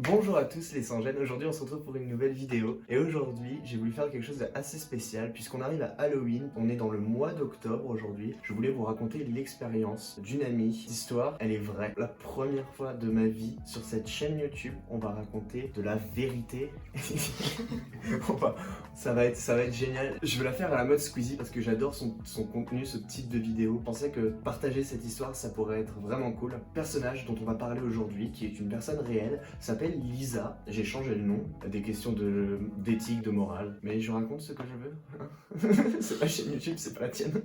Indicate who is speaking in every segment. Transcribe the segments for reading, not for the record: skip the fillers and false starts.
Speaker 1: Bonjour à tous les sans-gênes, aujourd'hui on se retrouve pour une nouvelle vidéo et aujourd'hui j'ai voulu faire quelque chose d'assez spécial puisqu'on arrive à Halloween, on est dans le mois d'octobre aujourd'hui. Je voulais vous raconter l'expérience d'une amie. Cette histoire, elle est vraie. La première fois de ma vie sur cette chaîne YouTube, on va raconter de la vérité. Ça va être génial. Je vais la faire à la mode Squeezie parce que j'adore son contenu, ce type de vidéo. Je pensais que partager cette histoire ça pourrait être vraiment cool. Le personnage dont on va parler aujourd'hui, qui est une personne réelle, s'appelle Lisa. J'ai changé le nom, des questions d'éthique, de morale, mais je raconte ce que je veux. Hein. C'est ma chaîne YouTube, c'est pas la tienne.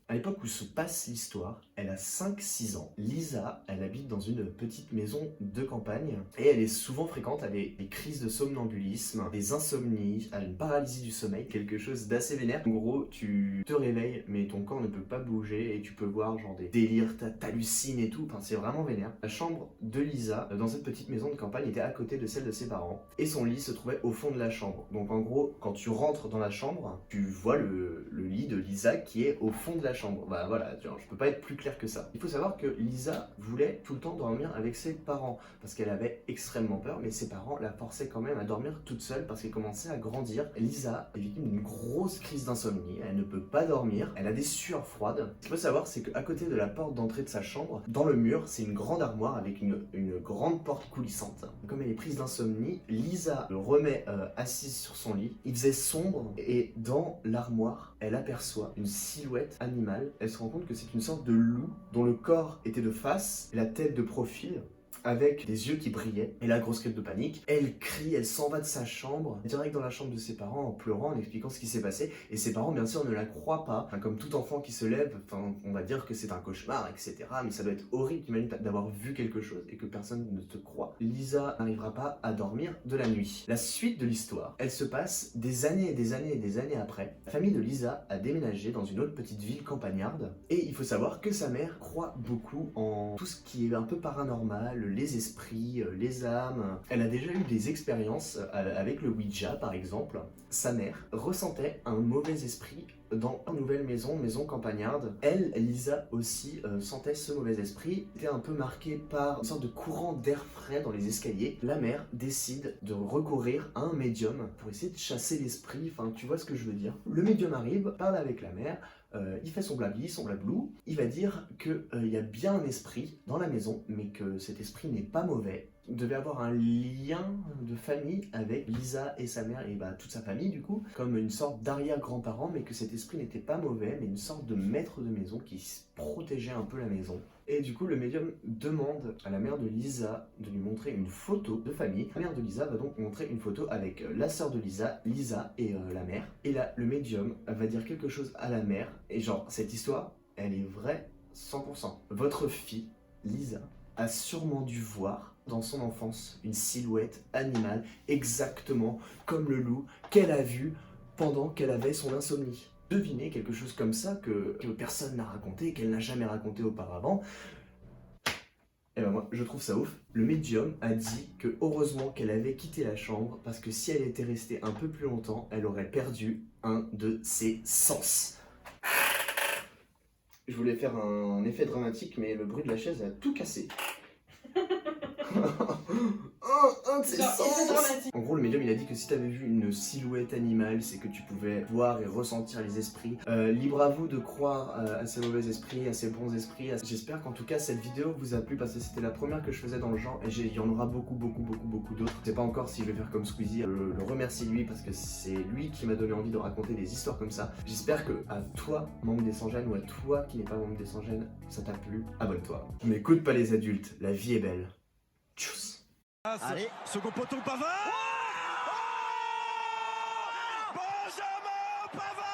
Speaker 1: À l'époque où se passe l'histoire, elle a 5-6 ans. Lisa, elle habite dans une petite maison de campagne et elle est souvent fréquente à des crises de somnambulisme, des insomnies, à une paralysie du sommeil, quelque chose d'assez vénère. En gros, tu te réveilles mais ton corps ne peut pas bouger et tu peux voir genre des délires, t'hallucines et tout, enfin c'est vraiment vénère. La chambre de Lisa, dans cette petite maison de campagne, était à côté de celle de ses parents et son lit se trouvait au fond de la chambre. Donc en gros, quand tu rentres dans la chambre, tu vois le lit de Lisa qui est au fond de la chambre. Bah voilà, genre, je peux pas être plus clair que ça. Il faut savoir que Lisa voulait tout le temps dormir avec ses parents parce qu'elle avait extrêmement peur, mais ses parents la forçaient quand même à dormir toute seule parce qu'elle commençait à grandir. Lisa est victime d'une grosse crise d'insomnie, elle ne peut pas dormir, elle a des sueurs froides. Ce qu'il faut savoir, c'est qu'à côté de la porte d'entrée de sa chambre, dans le mur, c'est une grande armoire avec une grande porte coulissante. Comme elle est prise d'insomnie, Lisa le remet assise sur son lit. Il faisait sombre et dans l'armoire, elle aperçoit une silhouette animale. Elle se rend compte que c'est une sorte de loup dont le corps était de face et la tête de profil, avec des yeux qui brillaient. Et là, grosse crise de panique, elle crie, elle s'en va de sa chambre, direct dans la chambre de ses parents, en pleurant, en expliquant ce qui s'est passé. Et ses parents, bien sûr, ne la croient pas. Enfin, comme tout enfant qui se lève, enfin, on va dire que c'est un cauchemar, etc. Mais ça doit être horrible, t'imagines, d'avoir vu quelque chose et que personne ne te croit. Lisa n'arrivera pas à dormir de la nuit. La suite de l'histoire, elle se passe des années et des années et des années après. La famille de Lisa a déménagé dans une autre petite ville campagnarde. Et il faut savoir que sa mère croit beaucoup en tout ce qui est un peu paranormal, les esprits, les âmes. Elle a déjà eu des expériences avec le Ouija par exemple. Sa mère ressentait un mauvais esprit dans une nouvelle maison campagnarde. Elle, Lisa aussi, sentait ce mauvais esprit. Elle était un peu marquée par une sorte de courant d'air frais dans les escaliers. La mère décide de recourir à un médium pour essayer de chasser l'esprit. Enfin, tu vois ce que je veux dire. Le médium arrive, parle avec la mère. Il fait son blabli, son blablou, il va dire qu'il y a bien un esprit dans la maison, mais que cet esprit n'est pas mauvais. Il devait avoir un lien de famille avec Lisa et sa mère et bah, toute sa famille du coup, comme une sorte d'arrière-grand-parent, mais que cet esprit n'était pas mauvais, mais une sorte de maître de maison qui protégeait un peu la maison. Et du coup, le médium demande à la mère de Lisa de lui montrer une photo de famille. La mère de Lisa va donc montrer une photo avec la sœur de Lisa, Lisa et la mère. Et là, le médium va dire quelque chose à la mère. Et genre, cette histoire, elle est vraie 100%. Votre fille, Lisa, a sûrement dû voir dans son enfance une silhouette animale exactement comme le loup qu'elle a vu pendant qu'elle avait son insomnie. Devinez quelque chose comme ça que personne n'a raconté, qu'elle n'a jamais raconté auparavant. Et ben moi, je trouve ça ouf. Le médium a dit que heureusement qu'elle avait quitté la chambre parce que si elle était restée un peu plus longtemps, elle aurait perdu un de ses sens. Je voulais faire un effet dramatique, mais le bruit de la chaise a tout cassé. Un de ses sens. En gros, le médium il a dit que si t'avais vu une silhouette animale, c'est que tu pouvais voir et ressentir les esprits. Libre à vous de croire à ces mauvais esprits, à ces bons esprits. J'espère qu'en tout cas cette vidéo vous a plu parce que c'était la première que je faisais dans le genre et il y en aura beaucoup d'autres. Je sais pas encore si je vais faire comme Squeezie, le remercie lui parce que c'est lui qui m'a donné envie de raconter des histoires comme ça. J'espère que à toi, membre des sans-gênes, ou à toi qui n'es pas membre des sans-gênes, ça t'a plu. Abonne-toi. N'écoute pas les adultes, la vie est belle. Tchuss.
Speaker 2: Allez, second poteau Pavard. Benjamin Pavard.